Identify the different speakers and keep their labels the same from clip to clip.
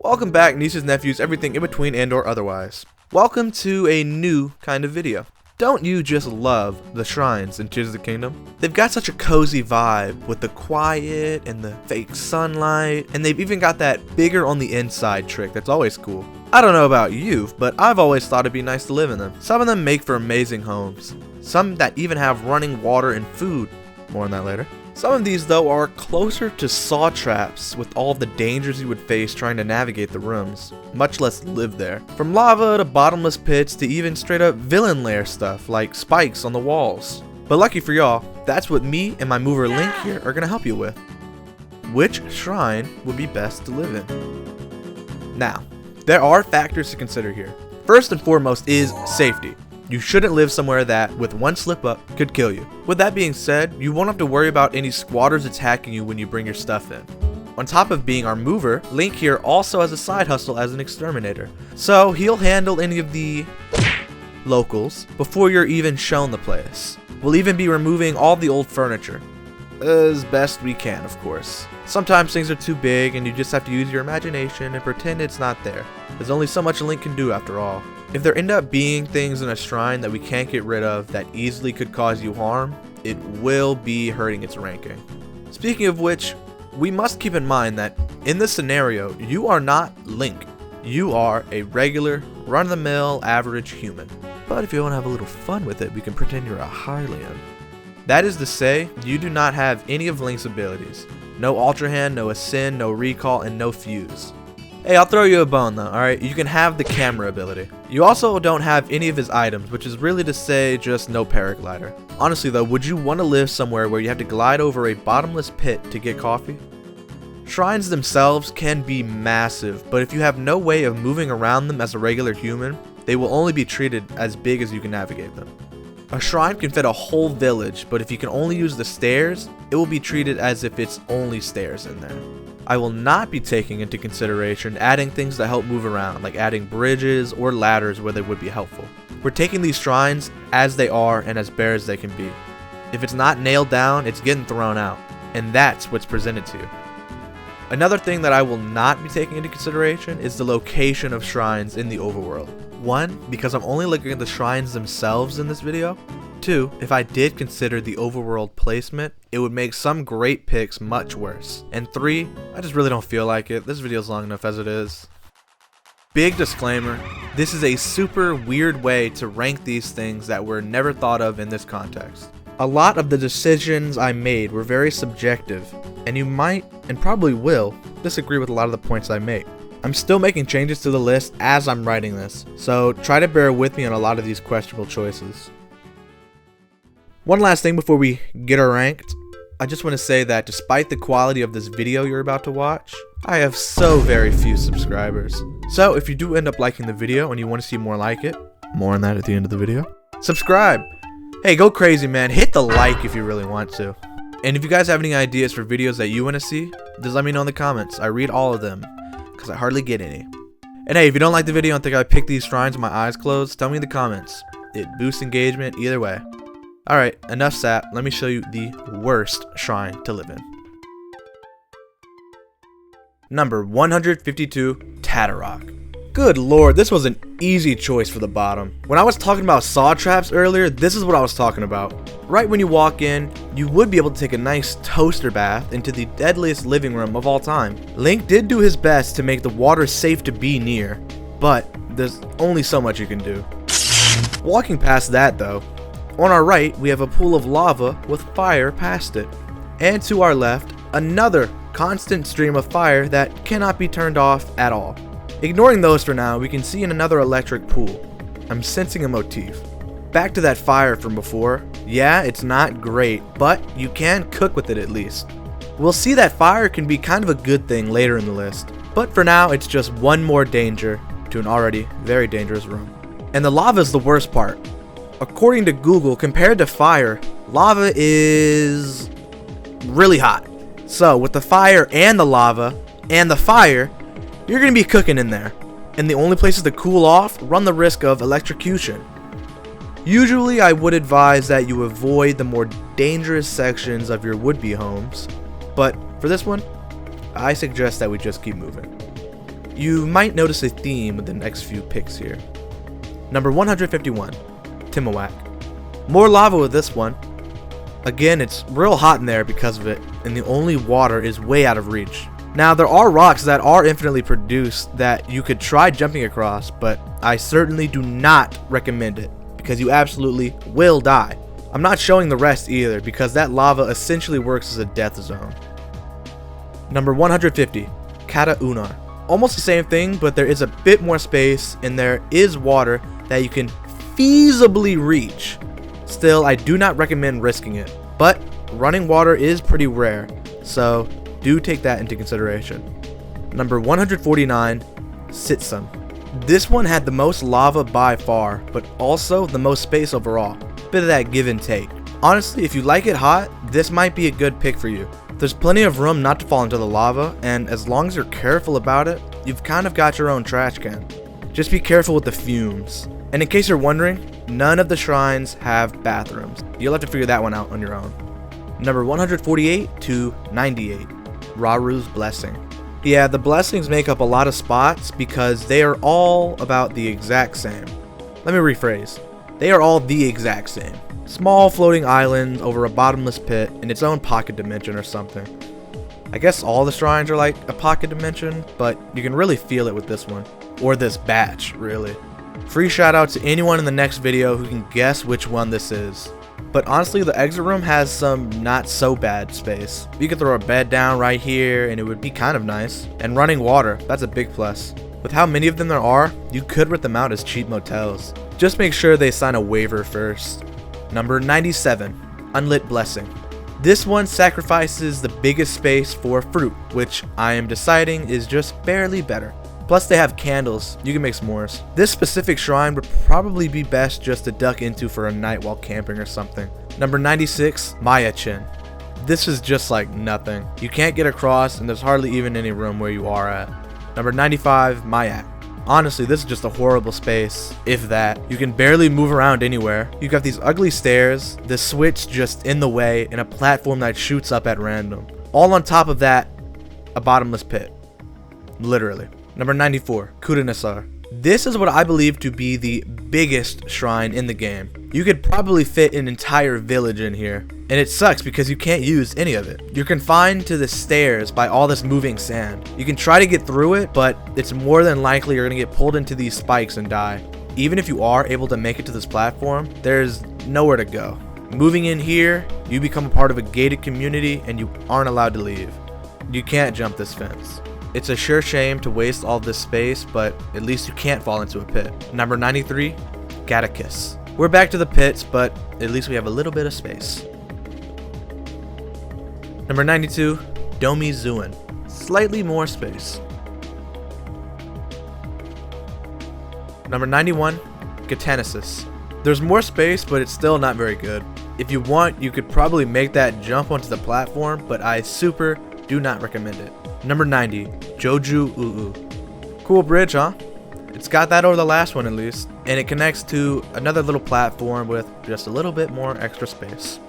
Speaker 1: Welcome back, nieces, nephews, everything in between and or otherwise. Welcome to a new kind of video. Don't you just love the shrines in Tears of the Kingdom? They've got such a cozy vibe with the quiet and the fake sunlight, and they've even got that bigger on the inside trick that's always cool. I don't know about you, but I've always thought it'd be nice to live in them. Some of them make for amazing homes. Some that even have running water and food. More on that later. Some of these though are closer to saw traps with all of the dangers you would face trying to navigate the rooms, much less live there. From lava to bottomless pits to even straight up villain lair stuff like spikes on the walls. But lucky for y'all, that's what me and my mover Link here are gonna help you with. Which shrine would be best to live in? Now, there are factors to consider here. First and foremost is safety. You shouldn't live somewhere that, with one slip up, could kill you. With that being said, you won't have to worry about any squatters attacking you when you bring your stuff in. On top of being our mover, Link here also has a side hustle as an exterminator. So he'll handle any of the locals before you're even shown the place. We'll even be removing all the old furniture. As best we can, of course. Sometimes things are too big and you just have to use your imagination and pretend it's not there. There's only so much a Link can do after all. If there end up being things in a shrine that we can't get rid of that easily could cause you harm, it will be hurting its ranking. Speaking of which, we must keep in mind that in this scenario, you are not Link. You are a regular, run-of-the-mill, average human. But if you want to have a little fun with it, we can pretend you're a Hylian. That is to say, you do not have any of Link's abilities. No Ultra Hand, no Ascend, no Recall, and no Fuse. Hey, I'll throw you a bone though, alright? You can have the camera ability. You also don't have any of his items, which is really to say just no paraglider. Honestly though, would you want to live somewhere where you have to glide over a bottomless pit to get coffee? Shrines themselves can be massive, but if you have no way of moving around them as a regular human, they will only be treated as big as you can navigate them. A shrine can fit a whole village, but if you can only use the stairs, it will be treated as if it's only stairs in there. I will not be taking into consideration adding things that help move around, like adding bridges or ladders where they would be helpful. We're taking these shrines as they are and as bare as they can be. If it's not nailed down, it's getting thrown out, and that's what's presented to you. Another thing that I will not be taking into consideration is the location of shrines in the overworld. One, because I'm only looking at the shrines themselves in this video. Two, if I did consider the overworld placement, it would make some great picks much worse. And three, I just really don't feel like it. This video's long enough as it is. Big disclaimer, this is a super weird way to rank these things that were never thought of in this context. A lot of the decisions I made were very subjective, and you might, and probably will, disagree with a lot of the points I make. I'm still making changes to the list as I'm writing this, so try to bear with me on a lot of these questionable choices. One last thing before we get her ranked, I just want to say that despite the quality of this video you're about to watch, I have so very few subscribers. So if you do end up liking the video and you want to see more like it, more on that at the end of the video, subscribe. Hey, go crazy, man. Hit the like if you really want to. And if you guys have any ideas for videos that you want to see, just let me know in the comments. I read all of them, because I hardly get any. And hey, if you don't like the video and think I picked these shrines with my eyes closed, tell me in the comments. It boosts engagement either way. Alright, enough sap, let me show you the worst shrine to live in. Number 152, Tatarok. Good lord, this was an easy choice for the bottom. When I was talking about saw traps earlier, this is what I was talking about. Right when you walk in, you would be able to take a nice toaster bath into the deadliest living room of all time. Link did do his best to make the water safe to be near, but there's only so much you can do. Walking past that though, on our right, we have a pool of lava with fire past it. And to our left, another constant stream of fire that cannot be turned off at all. Ignoring those for now, we can see in another electric pool. I'm sensing a motif. Back to that fire from before. Yeah, it's not great, but you can cook with it at least. We'll see that fire can be kind of a good thing later in the list. But for now, it's just one more danger to an already very dangerous room. And the lava is the worst part. According to Google, compared to fire, lava is really hot. So with the fire and the lava and the fire, you're going to be cooking in there. And the only places to cool off run the risk of electrocution. Usually I would advise that you avoid the more dangerous sections of your would-be homes. But for this one, I suggest that we just keep moving. You might notice a theme with the next few picks here. Number 151, Timuak. More lava with this one. Again, it's real hot in there because of it, and the only water is way out of reach. Now, there are rocks that are infinitely produced that you could try jumping across, but I certainly do not recommend it because you absolutely will die. I'm not showing the rest either because that lava essentially works as a death zone. Number 150, Kata Unar. Almost the same thing, but there is a bit more space and there is water that you can feasibly reach. Still, I do not recommend risking it, but running water is pretty rare, so do take that into consideration. Number 149, Sitsum. This one had the most lava by far, but also the most space overall. Bit of that give and take. Honestly, if you like it hot, this might be a good pick for you. There's plenty of room not to fall into the lava, and as long as you're careful about it, you've kind of got your own trash can. Just be careful with the fumes. And in case you're wondering, none of the shrines have bathrooms. You'll have to figure that one out on your own. Number 148 to 98, Raru's Blessing. Yeah, the blessings make up a lot of spots because they are all about the exact same. Let me rephrase. They are all the exact same. Small floating islands over a bottomless pit in its own pocket dimension or something. I guess all the shrines are like a pocket dimension, but you can really feel it with this one. Or this batch, really. Free shout out to anyone in the next video who can guess which one this is. But honestly, the exit room has some not so bad space. You could throw a bed down right here and it would be kind of nice. And running water, that's a big plus. With how many of them there are, you could rent them out as cheap motels. Just make sure they sign a waiver first. Number 97, Unlit Blessing. This one sacrifices the biggest space for fruit, which I am deciding is just barely better. Plus they have candles, you can make s'mores. This specific shrine would probably be best just to duck into for a night while camping or something. Number 96, Maya Chin. This is just like nothing. You can't get across and there's hardly even any room where you are at. Number 95, Mayak. Honestly, this is just a horrible space, if that. You can barely move around anywhere. You've got these ugly stairs, the switch just in the way, and a platform that shoots up at random. All on top of that, a bottomless pit. Literally. Number 94, Kudanasar. This is what I believe to be the biggest shrine in the game. You could probably fit an entire village in here, and it sucks because you can't use any of it. You're confined to the stairs by all this moving sand. You can try to get through it, but it's more than likely you're going to get pulled into these spikes and die. Even if you are able to make it to this platform, there's nowhere to go. Moving in here, you become a part of a gated community and you aren't allowed to leave. You can't jump this fence. It's a sure shame to waste all this space, but at least you can't fall into a pit. Number 93, Gattakus. We're back to the pits, but at least we have a little bit of space. Number 92, Domi Zuin. Slightly more space. Number 91, Gatanesis. There's more space, but it's still not very good. If you want, you could probably make that jump onto the platform, but I super do not recommend it. Number 90, Joju Uu. Cool bridge, huh? It's got that over the last one at least, and it connects to another little platform with just a little bit more extra space.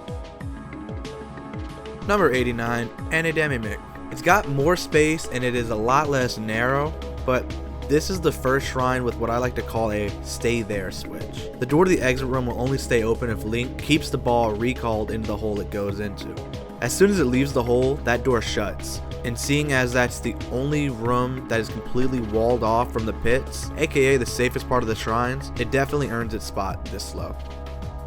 Speaker 1: Number 89, Anidamimic. It's got more space and it is a lot less narrow, but this is the first shrine with what I like to call a stay there switch. The door to the exit room will only stay open if Link keeps the ball recalled into the hole it goes into. As soon as it leaves the hole, that door shuts. And seeing as that's the only room that is completely walled off from the pits, aka the safest part of the shrines, it definitely earns its spot this low.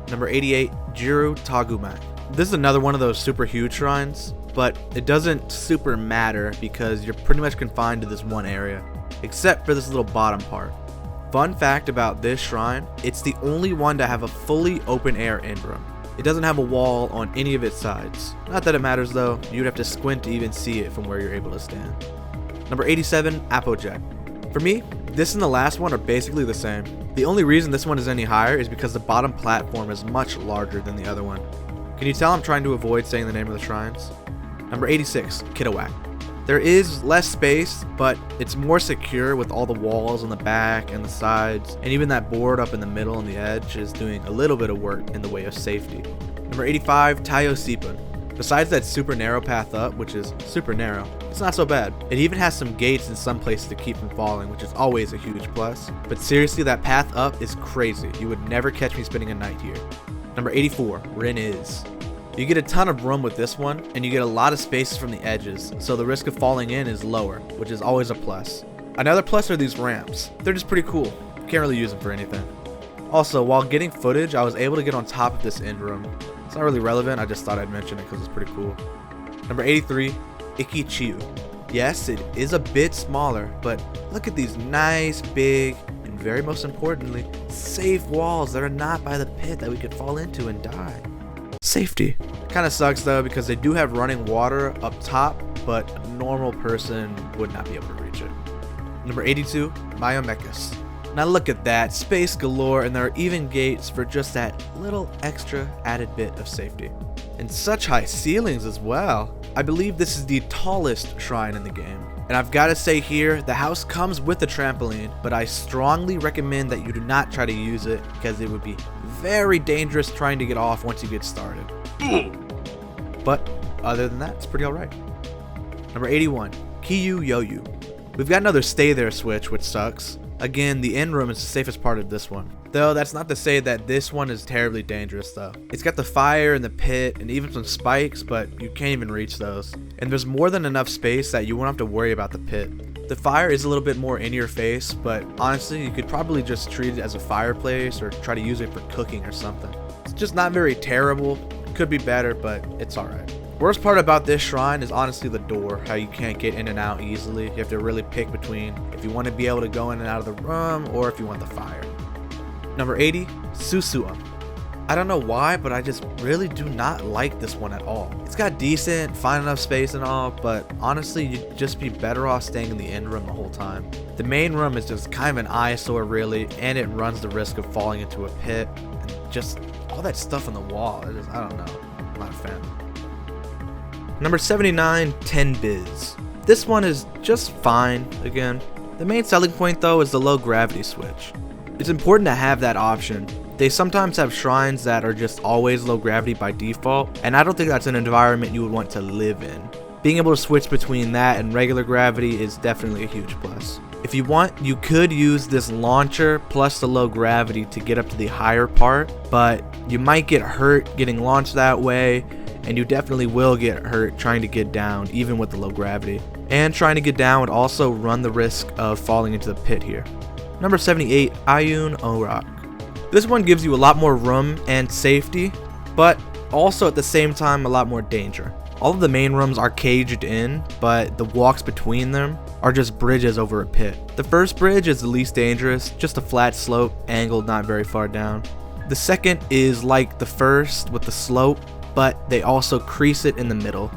Speaker 1: Number 88, Jiru Tagumak. This is another one of those super huge shrines, but it doesn't super matter because you're pretty much confined to this one area, except for this little bottom part. Fun fact about this shrine, it's the only one to have a fully open air end room. It doesn't have a wall on any of its sides. Not that it matters though, you'd have to squint to even see it from where you're able to stand. Number 87, Applejack. For me, this and the last one are basically the same. The only reason this one is any higher is because the bottom platform is much larger than the other one. Can you tell I'm trying to avoid saying the name of the shrines? Number 86, Kitawak. There is less space, but it's more secure with all the walls on the back and the sides, and even that board up in the middle and the edge is doing a little bit of work in the way of safety. Number 85, Tayo Sipun. Besides that super narrow path up, which is super narrow, it's not so bad. It even has some gates in some places to keep from falling, which is always a huge plus. But seriously, that path up is crazy. You would never catch me spending a night here. Number 84, Rin Is. You get a ton of room with this one, and you get a lot of spaces from the edges, so the risk of falling in is lower, which is always a plus. Another plus are these ramps. They're just pretty cool. Can't really use them for anything. Also, while getting footage, I was able to get on top of this end room. It's not really relevant, I just thought I'd mention it because it's pretty cool. Number 83, Ikichiu. Yes, it is a bit smaller, but look at these nice, big, and very most importantly, safe walls that are not by the pit that we could fall into and die. Safety. Kinda sucks though because they do have running water up top, but a normal person would not be able to reach it. Number 82, Myomechus. Now look at that, space galore, and there are even gates for just that little extra added bit of safety. And such high ceilings as well. I believe this is the tallest shrine in the game. And I've got to say here, the house comes with a trampoline, but I strongly recommend that you do not try to use it because it would be very dangerous trying to get off once you get started. But other than that, it's pretty alright. Number 81, Kiyu Yoyu. We've got another stay there switch, which sucks. Again, the end room is the safest part of this one. Though that's not to say that this one is terribly dangerous though. It's got the fire and the pit and even some spikes, but you can't even reach those. And there's more than enough space that you won't have to worry about the pit. The fire is a little bit more in your face, but honestly, you could probably just treat it as a fireplace or try to use it for cooking or something. It's just not very terrible. It could be better, but it's alright. Worst part about this shrine is honestly the door, how you can't get in and out easily. You have to really pick between if you want to be able to go in and out of the room or if you want the fire. Number 80, Susua. I don't know why, but I just really do not like this one at all. It's got decent, fine enough space and all, but honestly, you'd just be better off staying in the end room the whole time. The main room is just kind of an eyesore really, and it runs the risk of falling into a pit, and just all that stuff on the wall. I don't know, I'm not a fan. Number 79, Tenbiz. This one is just fine again. The main selling point though is the low gravity switch. It's important to have that option. They sometimes have shrines that are just always low gravity by default, and I don't think that's an environment you would want to live in. Being able to switch between that and regular gravity is definitely a huge plus. If you want, you could use this launcher plus the low gravity to get up to the higher part, but you might get hurt getting launched that way, and you definitely will get hurt trying to get down even with the low gravity. And trying to get down would also run the risk of falling into the pit here. Number 78, Ayun Orak. This one gives you a lot more room and safety, but also at the same time a lot more danger. All of the main rooms are caged in, but the walks between them are just bridges over a pit. The first bridge is the least dangerous, just a flat slope, angled not very far down. The second is like the first with the slope, but they also crease it in the middle.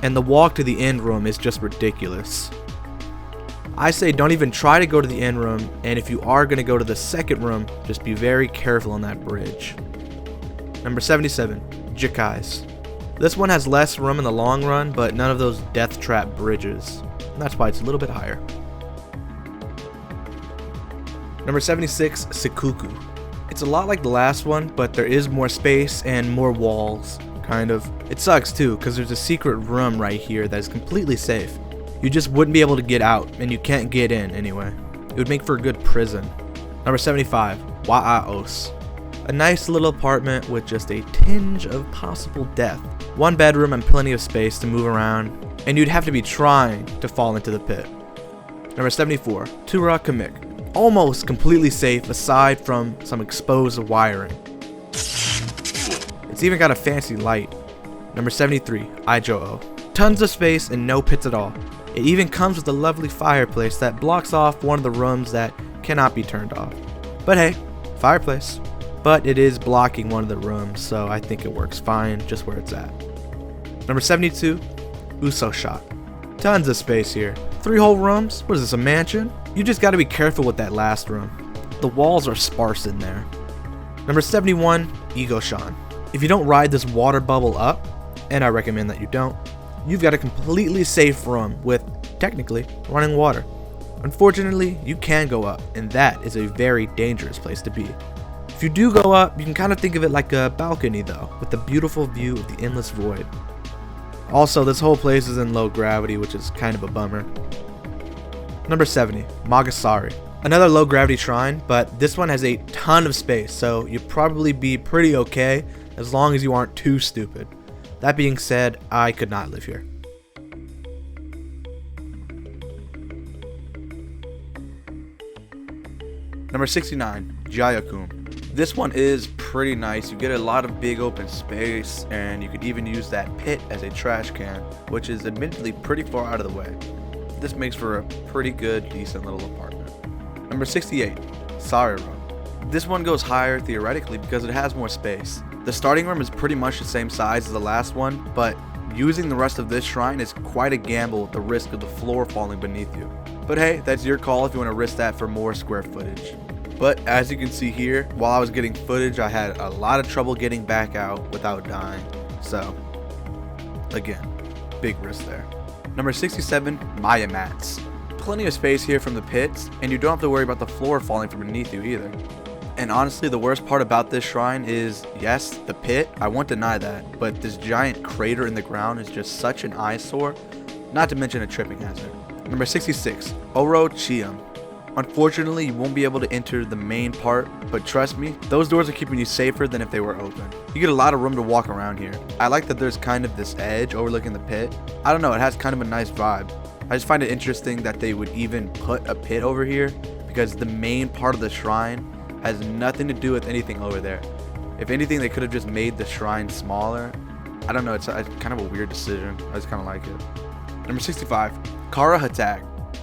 Speaker 1: And the walk to the end room is just ridiculous. I say don't even try to go to the end room, and if you are going to go to the second room, just be very careful on that bridge. Number 77, Jikai's. This one has less room in the long run, but none of those death trap bridges. And that's why it's a little bit higher. Number 76, Sikuku. It's a lot like the last one, but there is more space and more walls, kind of. It sucks too, because there's a secret room right here that is completely safe. You just wouldn't be able to get out, and you can't get in anyway. It would make for a good prison. Number 75, Wa'aos. A nice little apartment with just a tinge of possible death. One bedroom and plenty of space to move around, and you'd have to be trying to fall into the pit. Number 74, Tura Kamik. Almost completely safe aside from some exposed wiring. It's even got a fancy light. Number 73, Ijo-O. Tons of space and no pits at all. It even comes with a lovely fireplace that blocks off one of the rooms that cannot be turned off. But hey, fireplace. But it is blocking one of the rooms, so I think it works fine just where it's at. Number 72, Uso Shot. Tons of space here. 3 whole rooms? What is this, a mansion? You just gotta be careful with that last room. The walls are sparse in there. Number 71, Ego Shan. If you don't ride this water bubble up, and I recommend that you don't, you've got a completely safe room with, technically, running water. Unfortunately, you can go up, and that is a very dangerous place to be. If you do go up, you can kind of think of it like a balcony though, with a beautiful view of the endless void. Also, this whole place is in low gravity, which is kind of a bummer. Number 70, Magasari. Another low gravity shrine, but this one has a ton of space, so you'll probably be pretty okay as long as you aren't too stupid. That being said, I could not live here. Number 69, Jayakum. This one is pretty nice. You get a lot of big open space, and you could even use that pit as a trash can, which is admittedly pretty far out of the way. This makes for a pretty good, decent little apartment. Number 68, Sari Room. This one goes higher theoretically because it has more space. The starting room is pretty much the same size as the last one, but using the rest of this shrine is quite a gamble with the risk of the floor falling beneath you. But hey, that's your call if you want to risk that for more square footage. But as you can see here, while I was getting footage, I had a lot of trouble getting back out without dying. So, again, big risk there. Number 67, Maya Mats. Plenty of space here from the pits, and you don't have to worry about the floor falling from beneath you either. And honestly, the worst part about this shrine is, yes, the pit, I won't deny that, but this giant crater in the ground is just such an eyesore, not to mention a tripping hazard. Number 66, Oro Chiam. Unfortunately, you won't be able to enter the main part, but trust me, those doors are keeping you safer than if they were open. You get a lot of room to walk around here. I like that there's kind of this edge overlooking the pit. I don't know, it has kind of a nice vibe. I just find it interesting that they would even put a pit over here, because the main part of the shrine has nothing to do with anything over there. If anything, they could have just made the shrine smaller. I don't know, it's kind of a weird decision. I just kind of like it. Number 65, Kara Hatag.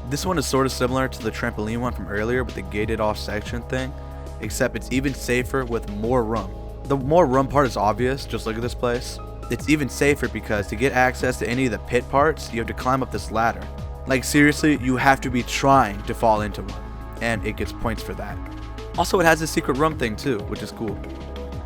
Speaker 1: This one is sort of similar to the trampoline one from earlier with the gated off section thing, except it's even safer with more room. The more room part is obvious, just look at this place. It's even safer because to get access to any of the pit parts, you have to climb up this ladder. Like seriously, you have to be trying to fall into one, and it gets points for that. Also, it has a secret room thing too, which is cool.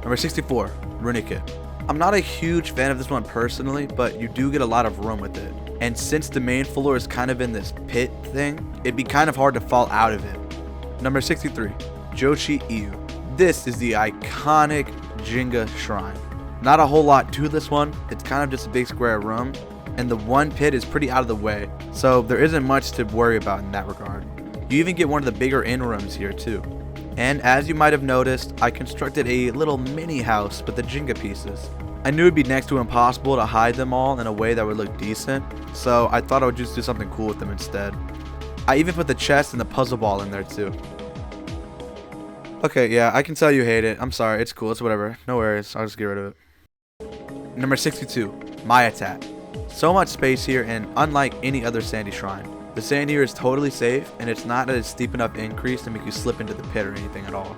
Speaker 1: Number 64, Runikit. I'm not a huge fan of this one personally, but you do get a lot of room with it. And since the main floor is kind of in this pit thing, it'd be kind of hard to fall out of it. Number 63, Jochi Iu. This is the iconic Jenga shrine. Not a whole lot to this one, it's kind of just a big square room, and the one pit is pretty out of the way, so there isn't much to worry about in that regard. You even get one of the bigger inn rooms here too. And as you might have noticed, I constructed a little mini house with the Jenga pieces. I knew it'd be next to impossible to hide them all in a way that would look decent, so I thought I would just do something cool with them instead. I even put the chest and the puzzle ball in there too. Okay, yeah, I can tell you hate it. I'm sorry, it's cool, it's whatever. No worries, I'll just get rid of it. Number 62, Mayatat. So much space here, and unlike any other sandy shrine, the sand here is totally safe, and it's not a steep enough increase to make you slip into the pit or anything at all.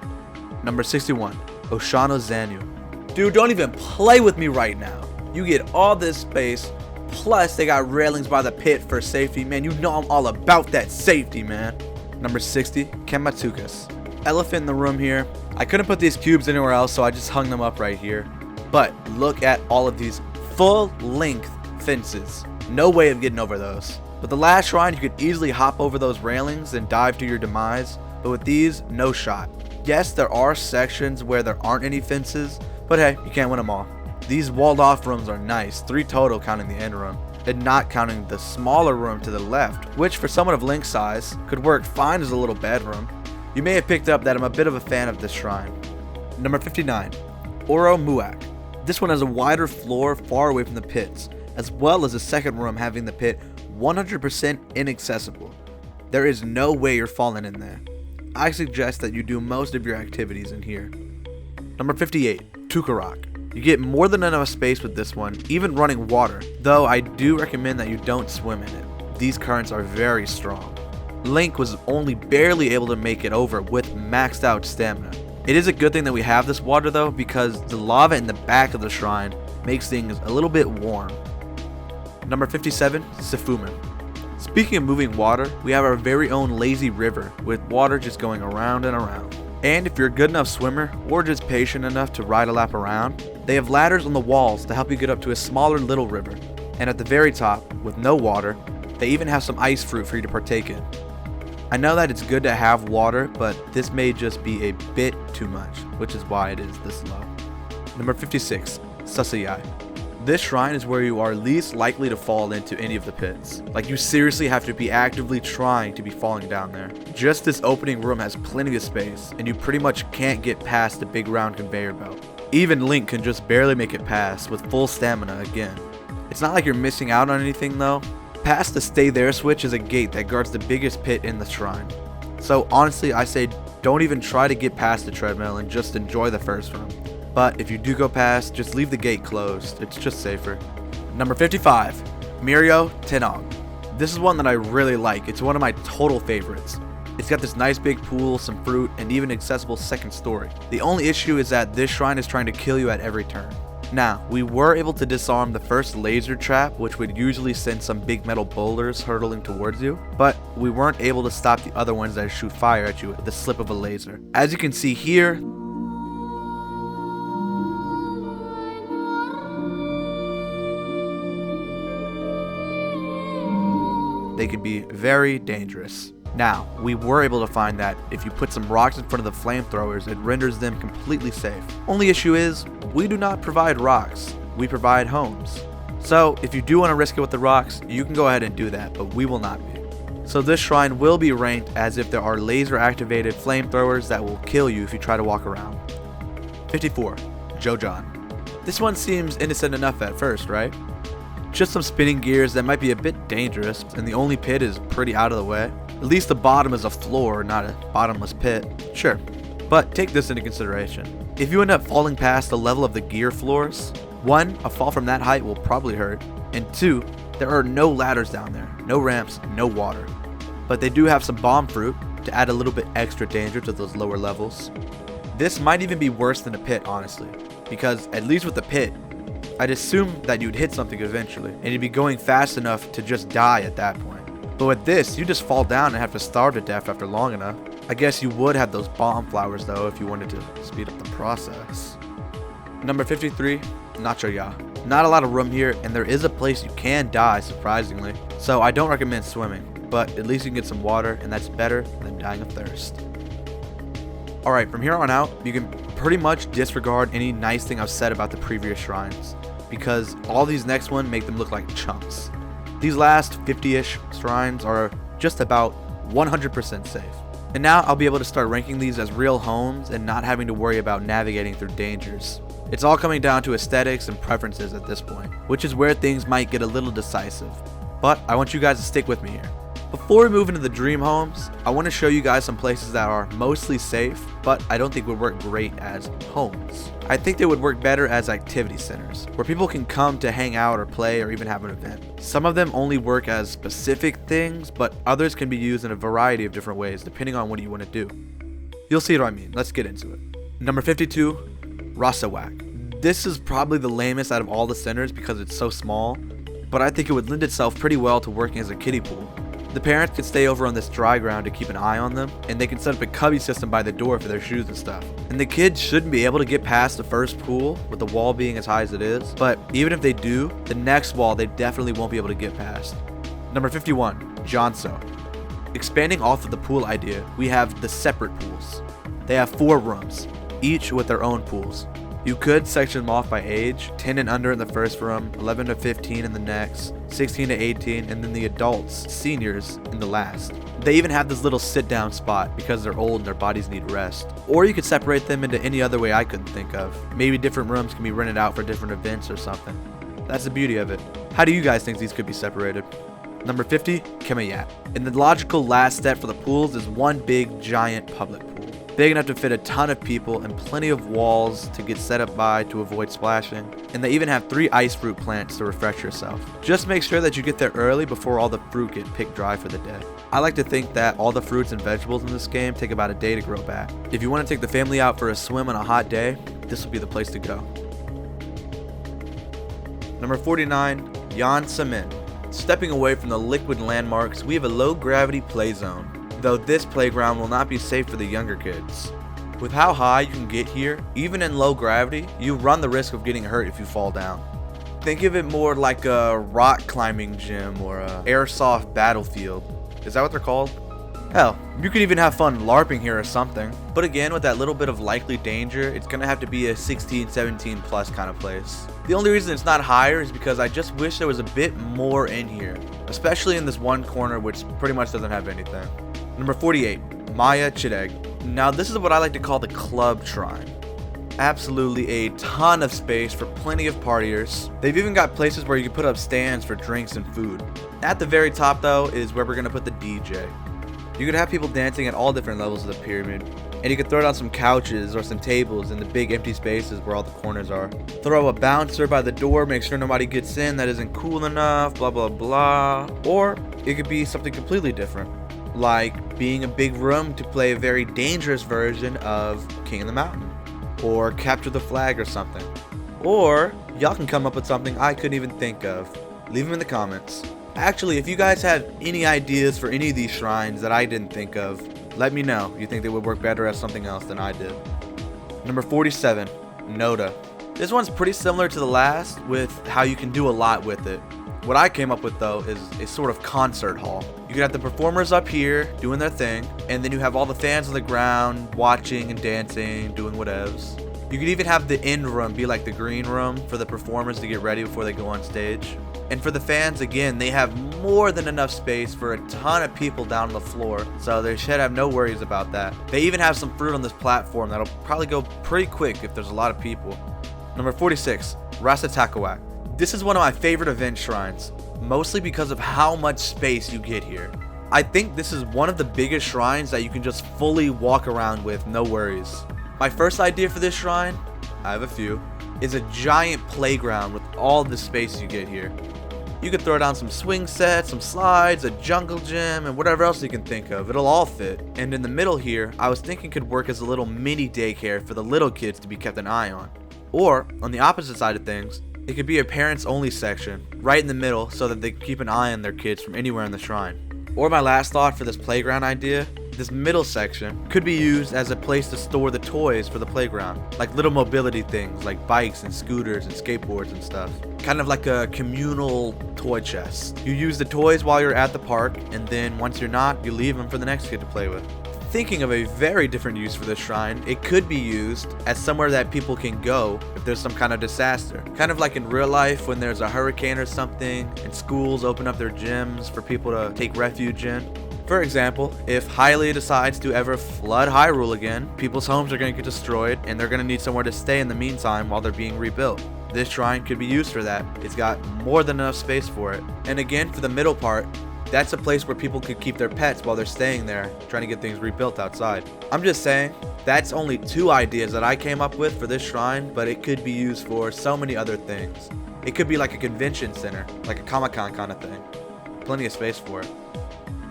Speaker 1: Number 61, Oshano Zanu. Dude, don't even play with me right now. You get all this space, plus they got railings by the pit for safety. Man, you know I'm all about that safety, man. Number 60, Kematukas. Elephant in the room here. I couldn't put these cubes anywhere else, so I just hung them up right here. But look at all of these full-length fences. No way of getting over those. With the last shrine, you could easily hop over those railings and dive to your demise, but with these, no shot. Yes, there are sections where there aren't any fences, but hey, you can't win them all. These walled off rooms are nice, 3 total counting the end room, and not counting the smaller room to the left, which for someone of Link's size, could work fine as a little bedroom. You may have picked up that I'm a bit of a fan of this shrine. Number 59, Oro Muak. This one has a wider floor far away from the pits, as well as a second room having the pit 100% inaccessible. There is no way you're falling in there. I suggest that you do most of your activities in here. Number 58, Tukarak. You get more than enough space with this one, even running water, though I do recommend that you don't swim in it. These currents are very strong. Link was only barely able to make it over with maxed out stamina. It is a good thing that we have this water though, because the lava in the back of the shrine makes things a little bit warm. Number 57, Sifumen. Speaking of moving water, we have our very own lazy river with water just going around and around. And if you're a good enough swimmer or just patient enough to ride a lap around, they have ladders on the walls to help you get up to a smaller little river. And at the very top, with no water, they even have some ice fruit for you to partake in. I know that it's good to have water, but this may just be a bit too much, which is why it is this low. Number 56, Sasayai. This shrine is where you are least likely to fall into any of the pits. Like, you seriously have to be actively trying to be falling down there. Just this opening room has plenty of space, and you pretty much can't get past the big round conveyor belt. Even Link can just barely make it past with full stamina again. It's not like you're missing out on anything though. Past the stay there switch is a gate that guards the biggest pit in the shrine. So honestly, I say don't even try to get past the treadmill and just enjoy the first room. But if you do go past, just leave the gate closed. It's just safer. Number 55, Mirio Tenong. This is one that I really like. It's one of my total favorites. It's got this nice big pool, some fruit, and even accessible second story. The only issue is that this shrine is trying to kill you at every turn. Now, we were able to disarm the first laser trap, which would usually send some big metal boulders hurtling towards you, but we weren't able to stop the other ones that shoot fire at you with the slip of a laser. As you can see here, they could be very dangerous. Now, we were able to find that if you put some rocks in front of the flamethrowers, it renders them completely safe. Only issue is, we do not provide rocks, we provide homes. So, if you do want to risk it with the rocks, you can go ahead and do that, but we will not be. So this shrine will be ranked as if there are laser activated flamethrowers that will kill you if you try to walk around. 54. Jojon. This one seems innocent enough at first, right? Just some spinning gears that might be a bit dangerous, and the only pit is pretty out of the way. At least the bottom is a floor, not a bottomless pit. Sure, but take this into consideration. If you end up falling past the level of the gear floors, 1, a fall from that height will probably hurt, and 2, there are no ladders down there, no ramps, no water. But they do have some bomb fruit to add a little bit extra danger to those lower levels. This might even be worse than a pit, honestly, because at least with the pit, I'd assume that you'd hit something eventually, and you'd be going fast enough to just die at that point. But with this, you just fall down and have to starve to death after long enough. I guess you would have those bomb flowers though if you wanted to speed up the process. Number 53, Nachoya. Not a lot of room here, and there is a place you can die, surprisingly. So I don't recommend swimming, but at least you can get some water, and that's better than dying of thirst. Alright, from here on out, you can pretty much disregard any nice thing I've said about the previous shrines, because all these next ones make them look like chumps. These last 50-ish shrines are just about 100% safe. And now I'll be able to start ranking these as real homes and not having to worry about navigating through dangers. It's all coming down to aesthetics and preferences at this point, which is where things might get a little decisive. But I want you guys to stick with me here. Before we move into the dream homes, I want to show you guys some places that are mostly safe, but I don't think would work great as homes. I think they would work better as activity centers, where people can come to hang out or play or even have an event. Some of them only work as specific things, but others can be used in a variety of different ways depending on what you want to do. You'll see what I mean. Let's get into it. Number 52, Rasawak. This is probably the lamest out of all the centers because it's so small, but I think it would lend itself pretty well to working as a kiddie pool. The parents could stay over on this dry ground to keep an eye on them, and they can set up a cubby system by the door for their shoes and stuff. And the kids shouldn't be able to get past the first pool with the wall being as high as it is, but even if they do, the next wall they definitely won't be able to get past. Number 51, Jonso. Expanding off of the pool idea, we have the separate pools. They have 4 rooms, each with their own pools. You could section them off by age, 10 and under in the first room, 11 to 15 in the next, 16 to 18, and then the adults, seniors, in the last. They even have this little sit down spot because they're old and their bodies need rest. Or you could separate them into any other way I couldn't think of. Maybe different rooms can be rented out for different events or something. That's the beauty of it. How do you guys think these could be separated? Number 50, Kemayat. And the logical last step for the pools is one big giant public pool. Big enough to fit a ton of people and plenty of walls to get set up by to avoid splashing. And they even have 3 ice fruit plants to refresh yourself. Just make sure that you get there early before all the fruit get picked dry for the day. I like to think that all the fruits and vegetables in this game take about a day to grow back. If you want to take the family out for a swim on a hot day, this will be the place to go. Number 49, Yan Samin. Stepping away from the liquid landmarks, we have a low gravity play zone. Though this playground will not be safe for the younger kids. With how high you can get here, even in low gravity, you run the risk of getting hurt if you fall down. Think of it more like a rock climbing gym or a airsoft battlefield. Is that what they're called? Hell, you could even have fun LARPing here or something. But again, with that little bit of likely danger, it's gonna have to be a 16, 17 plus kind of place. The only reason it's not higher is because I just wish there was a bit more in here, especially in this one corner which pretty much doesn't have anything. Number 48, Maya Chideg. Now this is what I like to call the club shrine. Absolutely a ton of space for plenty of partiers. They've even got places where you can put up stands for drinks and food. At the very top though is where we're gonna put the DJ. You could have people dancing at all different levels of the pyramid, and you could throw down some couches or some tables in the big empty spaces where all the corners are. Throw a bouncer by the door, make sure nobody gets in that isn't cool enough, blah blah blah. Or it could be something completely different, like being a big room to play a very dangerous version of King of the Mountain, or Capture the Flag or something. Or y'all can come up with something I couldn't even think of. Leave them in the comments. Actually, if you guys have any ideas for any of these shrines that I didn't think of, let me know. You think they would work better as something else than I did. Number 47, Noda. This one's pretty similar to the last with how you can do a lot with it. What I came up with though is a sort of concert hall. You could have the performers up here doing their thing, and then you have all the fans on the ground watching and dancing, doing whatevs. You could even have the end room be like the green room for the performers to get ready before they go on stage. And for the fans, again, they have more than enough space for a ton of people down on the floor, so they should have no worries about that. They even have some fruit on this platform that'll probably go pretty quick if there's a lot of people. Number 46, Rasa Takawak. This is one of my favorite event shrines, mostly because of how much space you get here. I think this is one of the biggest shrines that you can just fully walk around with, no worries. My first idea for this shrine, I have a few, is a giant playground with all the space you get here. You could throw down some swing sets, some slides, a jungle gym, and whatever else you can think of. It'll all fit. And in the middle here, I was thinking could work as a little mini daycare for the little kids to be kept an eye on. Or, on the opposite side of things, it could be a parents only section, right in the middle so that they can keep an eye on their kids from anywhere in the shrine. Or my last thought for this playground idea, this middle section could be used as a place to store the toys for the playground, like little mobility things like bikes and scooters and skateboards and stuff. Kind of like a communal toy chest. You use the toys while you're at the park, and then once you're not, you leave them for the next kid to play with. Thinking of a very different use for this shrine, it could be used as somewhere that people can go if there's some kind of disaster. Kind of like in real life when there's a hurricane or something and schools open up their gyms for people to take refuge in. For example, if Hylia decides to ever flood Hyrule again, people's homes are going to get destroyed and they're going to need somewhere to stay in the meantime while they're being rebuilt. This shrine could be used for that. It's got more than enough space for it. And again, for the middle part, that's a place where people could keep their pets while they're staying there, trying to get things rebuilt outside. I'm just saying, that's only 2 ideas that I came up with for this shrine, but it could be used for so many other things. It could be like a convention center, like a Comic-Con kind of thing. Plenty of space for it.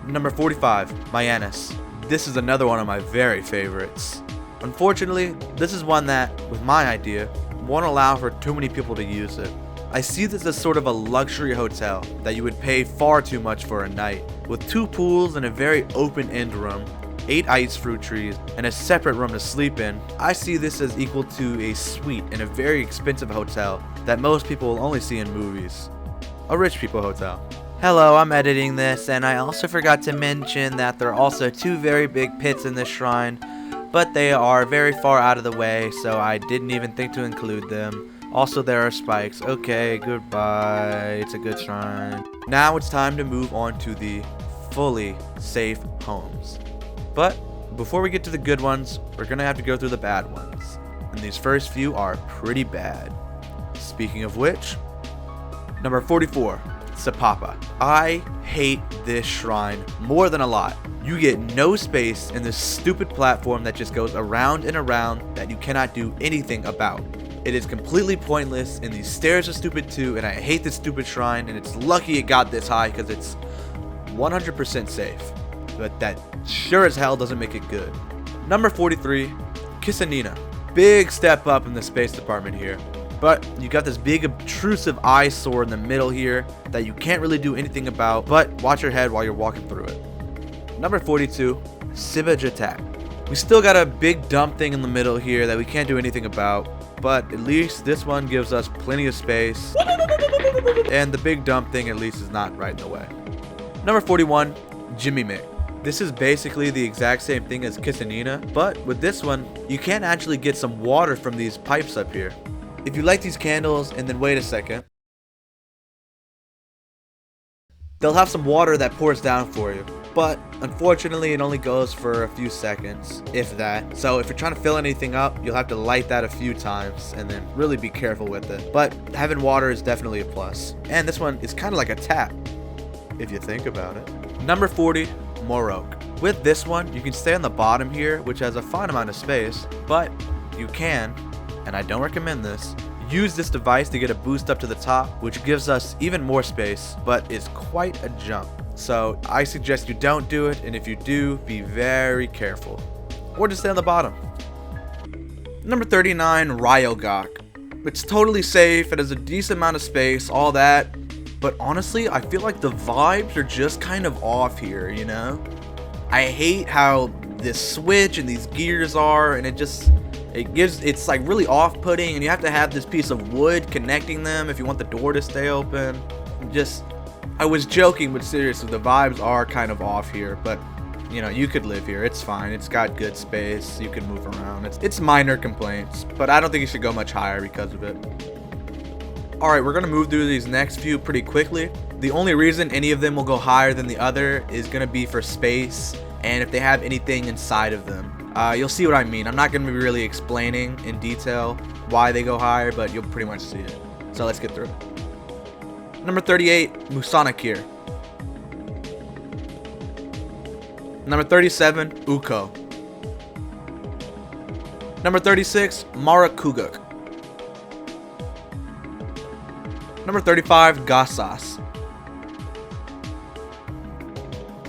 Speaker 1: Number 45, Mayanis. This is another one of my very favorites. Unfortunately, this is one that, with my idea, won't allow for too many people to use it. I see this as sort of a luxury hotel that you would pay far too much for a night. With 2 pools and a very open end room, 8 ice fruit trees, and a separate room to sleep in, I see this as equal to a suite in a very expensive hotel that most people will only see in movies. A rich people hotel. Hello, I'm editing this, and I also forgot to mention that there are also 2 very big pits in this shrine, but they are very far out of the way, so I didn't even think to include them. Also, there are spikes. Okay, goodbye. It's a good shrine. Now it's time to move on to the fully safe homes. But before we get to the good ones, we're gonna have to go through the bad ones. And these first few are pretty bad. Speaking of which, number 44, Sapapa. I hate this shrine more than a lot. You get no space in this stupid platform that just goes around and around that you cannot do anything about. It is completely pointless, and these stairs are stupid too, and I hate this stupid shrine, and it's lucky it got this high because it's 100% safe. But that sure as hell doesn't make it good. Number 43, Kisanina. Big step up in the space department here. But you got this big obtrusive eyesore in the middle here that you can't really do anything about, but watch your head while you're walking through it. Number 42, Siba Jatak. We still got a big dump thing in the middle here that we can't do anything about, but at least this one gives us plenty of space, and the big dump thing at least is not right in the way. Number 41, Jimmy Mick. This is basically the exact same thing as Kitsanina, but with this one, you can actually get some water from these pipes up here. If you light these candles and then wait a second, they'll have some water that pours down for you. But unfortunately, it only goes for a few seconds, if that. So if you're trying to fill anything up, you'll have to light that a few times and then really be careful with it. But having water is definitely a plus. And this one is kind of like a tap, if you think about it. Number 40, Morok. With this one, you can stay on the bottom here, which has a fine amount of space, but you can, and I don't recommend this, use this device to get a boost up to the top, which gives us even more space, but is quite a jump. So I suggest you don't do it, and if you do, be very careful. Or just stay on the bottom. Number 39, Ryogok. It's totally safe, it has a decent amount of space, all that, but honestly, I feel like the vibes are just kind of off here, you know? I hate how this switch and these gears are, and it's like really off-putting, and you have to have this piece of wood connecting them if you want the door to stay open. I was joking, but seriously, the vibes are kind of off here, but you know, you could live here, it's fine, it's got good space, you can move around, it's minor complaints, but I don't think you should go much higher because of it. Alright, we're gonna move through these next few pretty quickly. The only reason any of them will go higher than the other is gonna be for space, and if they have anything inside of them. You'll see what I mean. I'm not gonna be really explaining in detail why they go higher, but you'll pretty much see it. So let's get through it. Number 38, Musanakir. Number 37, Uko. Number 36, Marakuguk. Number 35, Gasas.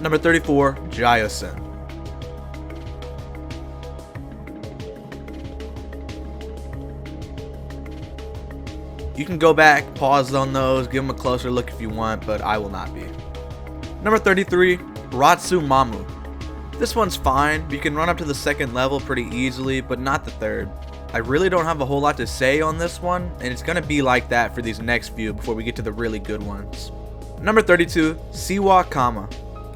Speaker 1: Number 34, Jayosen. You can go back, pause on those, give them a closer look if you want, but I will not be. Number 33, Ratsu Mamu. This one's fine. You can run up to the second level pretty easily, but not the third. I really don't have a whole lot to say on this one, and it's gonna be like that for these next few before we get to the really good ones. Number 32, Siwa Kama.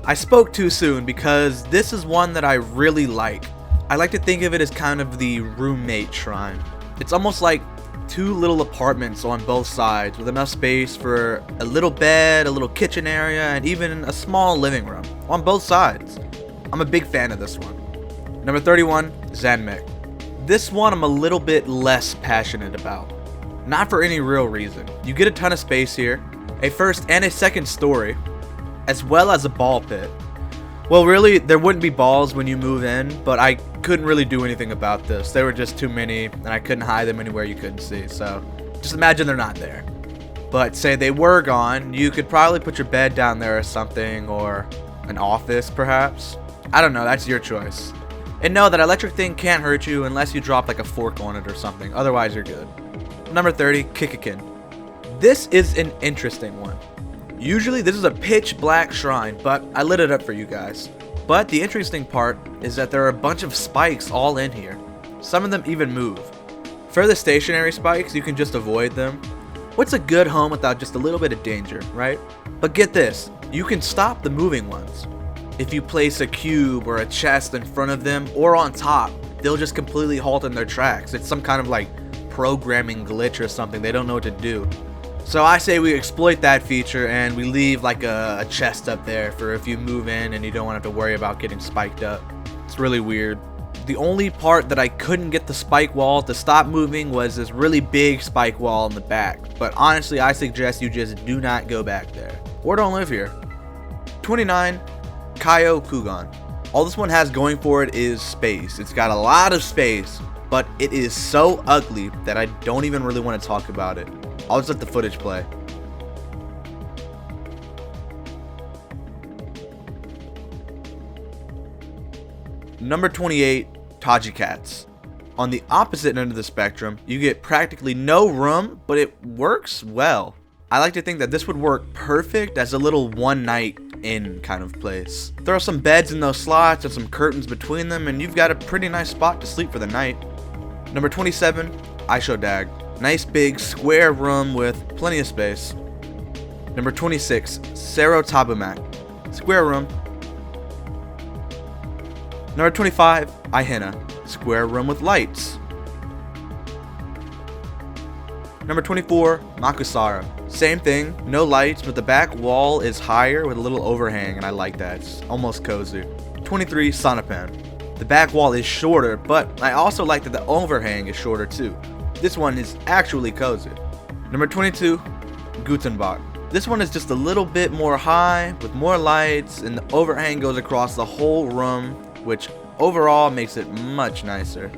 Speaker 1: I spoke too soon because this is one that I really like. I like to think of it as kind of the roommate shrine. It's almost like two little apartments on both sides with enough space for a little bed, a little kitchen area, and even a small living room on both sides. I'm a big fan of this one. Number 31, Zanmek. This one I'm a little bit less passionate about. Not for any real reason. You get a ton of space here, a first and a second story, as well as a ball pit. Well, really, there wouldn't be balls when you move in, but I couldn't really do anything about this. There were just too many, and I couldn't hide them anywhere you couldn't see, so just imagine they're not there. But say they were gone, you could probably put your bed down there or something, or an office perhaps. I don't know, that's your choice. And know that electric thing can't hurt you unless you drop like a fork on it or something, otherwise you're good. Number 30, Kikakin. This is an interesting one. Usually this is a pitch black shrine, but I lit it up for you guys. But the interesting part is that there are a bunch of spikes all in here. Some of them even move. For the stationary spikes, you can just avoid them. What's a good home without just a little bit of danger, right? But get this, you can stop the moving ones. If you place a cube or a chest in front of them or on top, they'll just completely halt in their tracks. It's some kind of like programming glitch or something. They don't know what to do. So I say we exploit that feature and we leave like a chest up there for if you move in and you don't want to have to worry about getting spiked up. It's really weird. The only part that I couldn't get the spike wall to stop moving was this really big spike wall in the back. But honestly, I suggest you just do not go back there. Or don't live here. 29, Kaio Kugan. All this one has going for it is space. It's got a lot of space, but it is so ugly that I don't even really want to talk about it. I'll just let the footage play. Number 28, Tajikats. On the opposite end of the spectrum, you get practically no room, but it works well. I like to think that this would work perfect as a little one night in kind of place. Throw some beds in those slots and some curtains between them, and you've got a pretty nice spot to sleep for the night. Number 27, Aishodag. Nice big square room with plenty of space. Number 26, Sero Tabumak. Square room. Number 25, Ihena, square room with lights. Number 24, Makusara. Same thing, no lights, but the back wall is higher with a little overhang, and I like that. It's almost cozy. 23, Sanapan. The back wall is shorter, but I also like that the overhang is shorter too. This one is actually cozy. Number 22, Gutenbach. This one is just a little bit more high with more lights, and the overhang goes across the whole room, which overall makes it much nicer.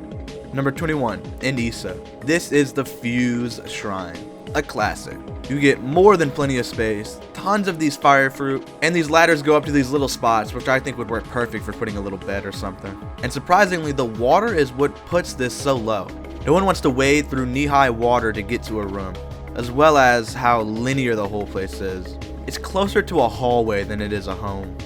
Speaker 1: Number 21, Indisa. This is the Fuse Shrine, a classic. You get more than plenty of space, tons of these fire fruit, and these ladders go up to these little spots, which I think would work perfect for putting a little bed or something. And surprisingly, the water is what puts this so low. No one wants to wade through knee-high water to get to a room, as well as how linear the whole place is. It's closer to a hallway than it is a home.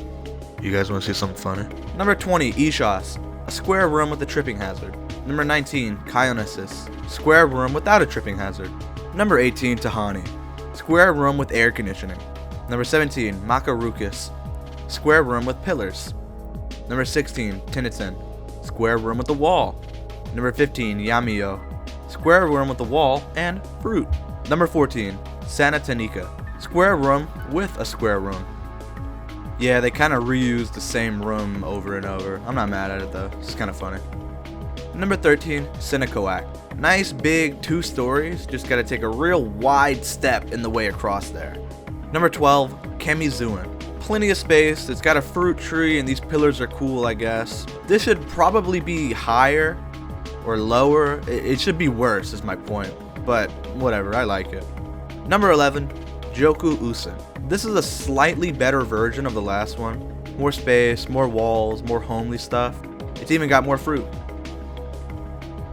Speaker 1: You guys want to see something funny? Number 20, Ishas, a square room with a tripping hazard. Number 19, Kyonesis, square room without a tripping hazard. Number 18, Tahani, square room with air conditioning. Number 17, Makarukis, square room with pillars. Number 16, Tennyson, square room with a wall. Number 15, Yamio, square room with a wall and fruit. Number 14, Santa Tanika, square room with a square room. Yeah, they kind of reused the same room over and over. I'm not mad at it though, it's just kind of funny. Number 13, Sinakoak. Nice big 2 stories, just gotta take a real wide step in the way across there. Number 12, Kemizuan. Plenty of space, it's got a fruit tree and these pillars are cool, I guess. This should probably be higher or lower. It should be worse is my point, but whatever, I like it. Number 11, Joku Usen. This is a slightly better version of the last one. More space, more walls, more homely stuff. It's even got more fruit.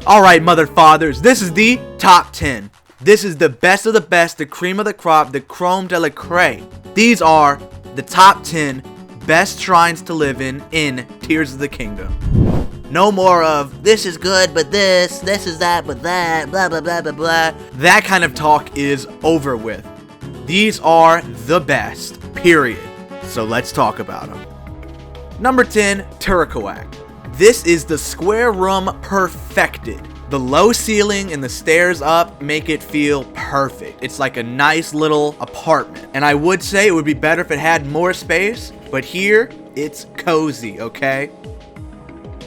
Speaker 1: Alright, mother fathers, this is the top 10. This is the best of the best, the cream of the crop, the creme de la creme. These are the top 10 best shrines to live in Tears of the Kingdom. No more of, this is good, but this is that, but that, blah, blah, blah, blah, blah. That kind of talk is over with. These are the best, period. So let's talk about them. Number 10, Turakoak. This is the square room perfected. The low ceiling and the stairs up make it feel perfect. It's like a nice little apartment. And I would say it would be better if it had more space, but here, it's cozy, okay?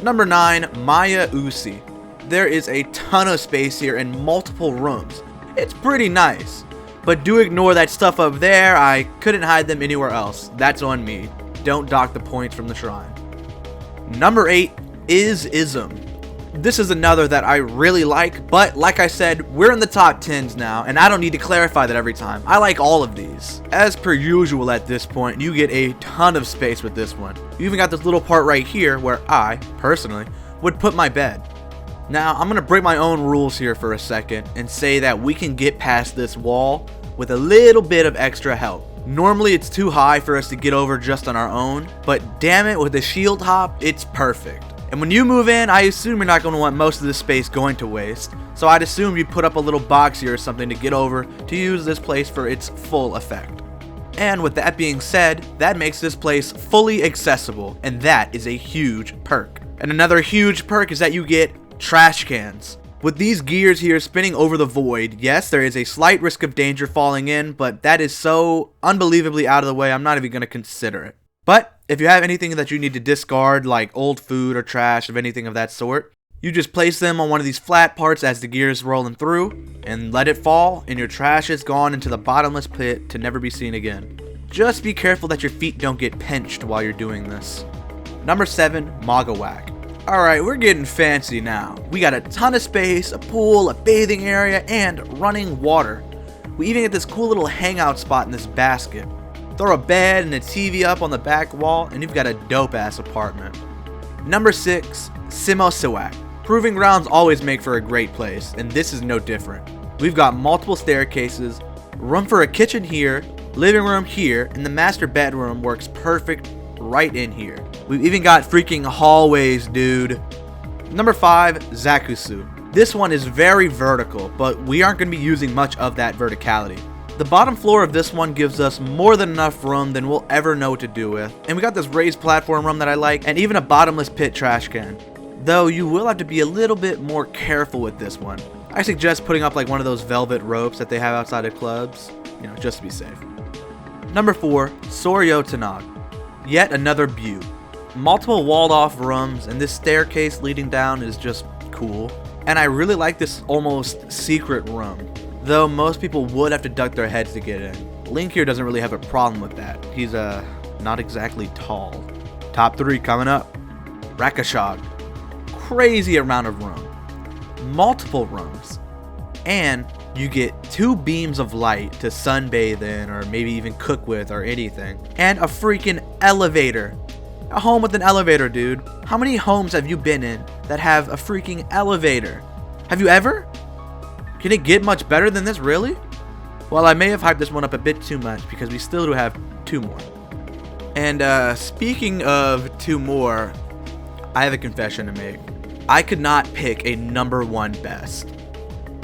Speaker 1: Number 9, Maya Usi. There is a ton of space here and multiple rooms. It's pretty nice. But do ignore that stuff up there. I couldn't hide them anywhere else. That's on me. Don't dock the points from the shrine. Number 8 is Ism. This is another that I really like, but like I said, we're in the top 10s now, and I don't need to clarify that every time. I like all of these. As per usual at this point, you get a ton of space with this one. You even got this little part right here where I, personally, would put my bed. Now, I'm going to break my own rules here for a second and say that we can get past this wall with a little bit of extra help. Normally it's too high for us to get over just on our own, but damn it, with the shield hop, it's perfect. And when you move in, I assume you're not going to want most of this space going to waste, so I'd assume you put up a little box here or something to get over to use this place for its full effect. And with that being said, that makes this place fully accessible, and that is a huge perk. And another huge perk is that you get trash cans. With these gears here spinning over the void, yes, there is a slight risk of danger falling in, but that is so unbelievably out of the way, I'm not even going to consider it. But if you have anything that you need to discard, like old food or trash of anything of that sort, you just place them on one of these flat parts as the gears rolling through, and let it fall, and your trash is gone into the bottomless pit to never be seen again. Just be careful that your feet don't get pinched while you're doing this. Number 7, Mogawak. Alright, we're getting fancy now. We got a ton of space, a pool, a bathing area, and running water. We even get this cool little hangout spot in this basket. Throw a bed and a TV up on the back wall, and you've got a dope-ass apartment. Number 6, Simosawak. Proving grounds always make for a great place, and this is no different. We've got multiple staircases, room for a kitchen here, living room here, and the master bedroom works perfect right in here. We've even got freaking hallways, dude. Number 5, Zakusu. This one is very vertical, but we aren't going to be using much of that verticality. The bottom floor of this one gives us more than enough room than we'll ever know what to do with. And we got this raised platform room that I like, and even a bottomless pit trash can. Though you will have to be a little bit more careful with this one. I suggest putting up like one of those velvet ropes that they have outside of clubs, you know, just to be safe. Number 4, Soryo Tanag. Yet another beaut. Multiple walled off rooms, and this staircase leading down is just cool. And I really like this almost secret room, though most people would have to duck their heads to get in. Link here doesn't really have a problem with that. He's not exactly tall. Top 3 coming up. Rakashog. Crazy amount of room. Multiple rooms. And you get 2 beams of light to sunbathe in, or maybe even cook with, or anything. And a freaking elevator. A home with an elevator, dude. How many homes have you been in that have a freaking elevator? Have you ever? Can it get much better than this, really? Well, I may have hyped this one up a bit too much because we still do have 2 more. And speaking of 2 more, I have a confession to make. I could not pick a number 1 best.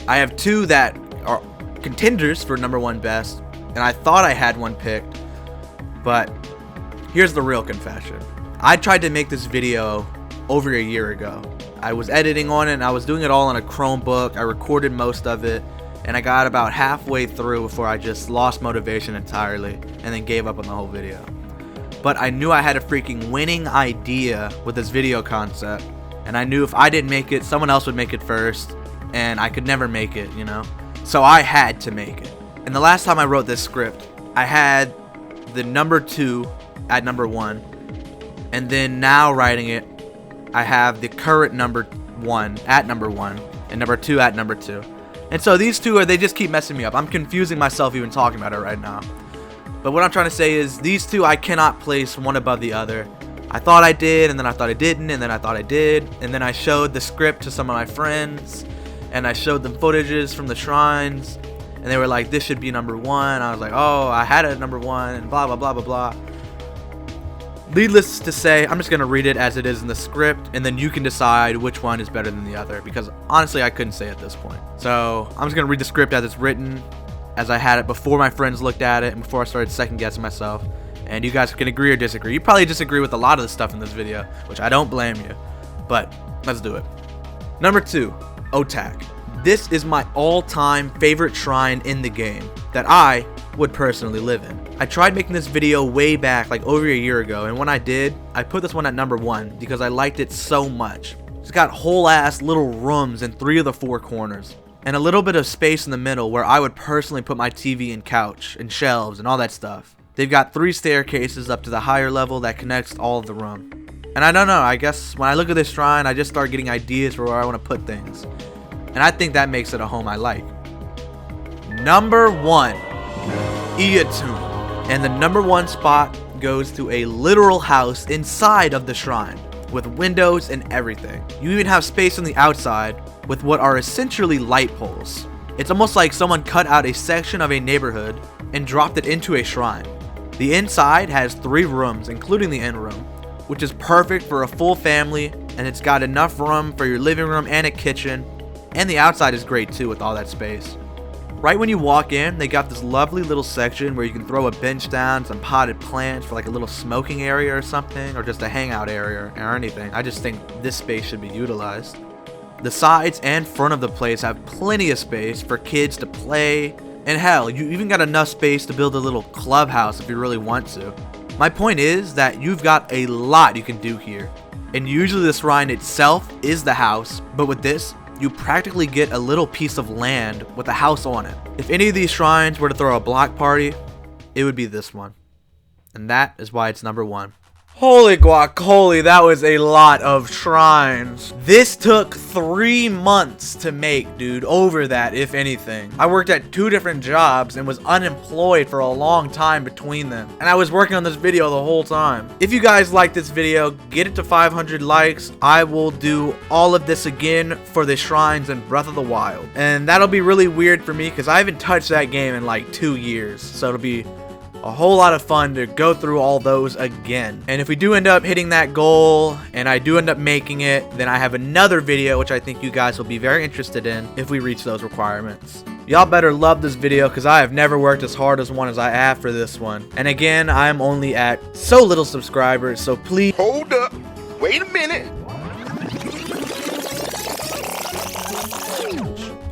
Speaker 1: I have 2 that are contenders for number 1 best, and I thought I had one picked, but here's the real confession. I tried to make this video over a year ago. I was editing on it, and I was doing it all on a Chromebook. I recorded most of it, and I got about halfway through before I just lost motivation entirely and then gave up on the whole video. But I knew I had a freaking winning idea with this video concept, and I knew if I didn't make it, someone else would make it first, and I could never make it, you know? So I had to make it. And the last time I wrote this script, I had the number 2 at number 1, and then now writing it, I have the current number 1 at number 1 and number 2 at number 2. And so these 2 they just keep messing me up. I'm confusing myself even talking about it right now. But what I'm trying to say is these 2 I cannot place one above the other. I thought I did, and then I thought I didn't, and then I thought I did, and then I showed the script to some of my friends, and I showed them footages from the shrines, and they were like, this should be number 1. I was like, oh, I had it at number 1, and blah blah blah blah blah. Needless to say, I'm just going to read it as it is in the script, and then you can decide which one is better than the other, because honestly, I couldn't say at this point. So, I'm just going to read the script as it's written, as I had it before my friends looked at it, and before I started second guessing myself, and you guys can agree or disagree. You probably disagree with a lot of the stuff in this video, which I don't blame you, but let's do it. Number 2, Otak. This is my all-time favorite shrine in the game that I would personally live in. I tried making this video way back, like over a year ago, and when I did, I put this one at number 1 because I liked it so much. It's got whole ass little rooms in 3 of the 4 corners, and a little bit of space in the middle where I would personally put my TV and couch and shelves and all that stuff. They've got 3 staircases up to the higher level that connects all of the room. And I don't know, I guess when I look at this shrine, I just start getting ideas for where I want to put things. And I think that makes it a home I like. Number 1, Iatun. And the number 1 spot goes to a literal house inside of the shrine, with windows and everything. You even have space on the outside with what are essentially light poles. It's almost like someone cut out a section of a neighborhood and dropped it into a shrine. The inside has 3 rooms, including the end room, which is perfect for a full family, and it's got enough room for your living room and a kitchen, and the outside is great too with all that space. Right when you walk in, they got this lovely little section where you can throw a bench down, some potted plants for like a little smoking area or something, or just a hangout area or anything. I just think this space should be utilized. The sides and front of the place have plenty of space for kids to play, and hell, you even got enough space to build a little clubhouse if you really want to. My point is that you've got a lot you can do here, and usually the shrine itself is the house, but with this, you practically get a little piece of land with a house on it. If any of these shrines were to throw a block party, it would be this one. And that is why it's number 1. Holy guacamole, that was a lot of shrines. This took 3 months to make, dude, over that, if anything. I worked at 2 different jobs and was unemployed for a long time between them. And I was working on this video the whole time. If you guys like this video, get it to 500 likes. I will do all of this again for the shrines in Breath of the Wild. And that'll be really weird for me because I haven't touched that game in like 2 years. So it'll be a whole lot of fun to go through all those again. And if we do end up hitting that goal and I do end up making it, then I have another video which I think you guys will be very interested in if we reach those requirements. Y'all better love this video because I have never worked as hard as I have for this one. And again, I'm only at so little subscribers, so please
Speaker 2: Hold up. Wait a minute.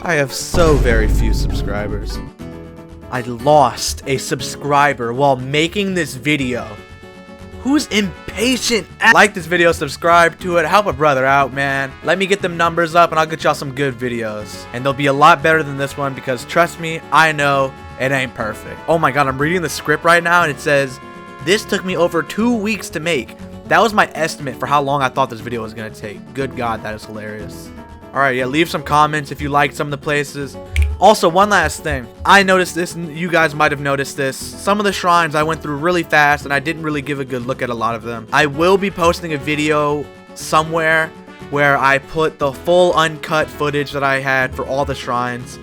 Speaker 1: I have so very few subscribers. I lost a subscriber while making this video. Who's impatient? Like this video, subscribe to it, help a brother out, man. Let me get them numbers up and I'll get y'all some good videos. And they'll be a lot better than this one because trust me, I know it ain't perfect. Oh my god, I'm reading the script right now and it says, this took me over 2 weeks to make. That was my estimate for how long I thought this video was gonna take. Good god, that is hilarious. Alright, yeah, leave some comments if you liked some of the places. Also, one last thing. I noticed this, and you guys might have noticed this. Some of the shrines I went through really fast, and I didn't really give a good look at a lot of them. I will be posting a video somewhere where I put the full uncut footage that I had for all the shrines.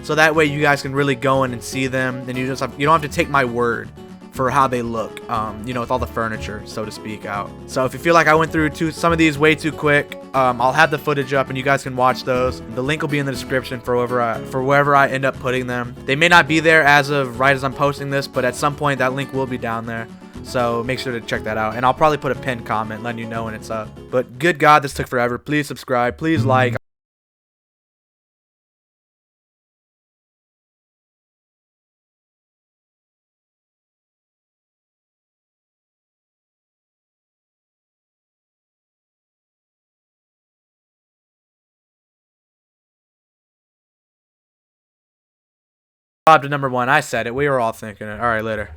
Speaker 1: So that way you guys can really go in and see them, and you don't have to take my word for how they look, you know, with all the furniture, so to speak, out. So if you feel like I went through some of these way too quick, I'll have the footage up and you guys can watch those. The link will be in the description for wherever I end up putting them. They may not be there as of right as I'm posting this, but at some point that link will be down there. So make sure to check that out. And I'll probably put a pinned comment letting you know when it's up. But good god, this took forever. Please subscribe. Please like. Bob to number 1. I said it. We were all thinking it. Alright, later.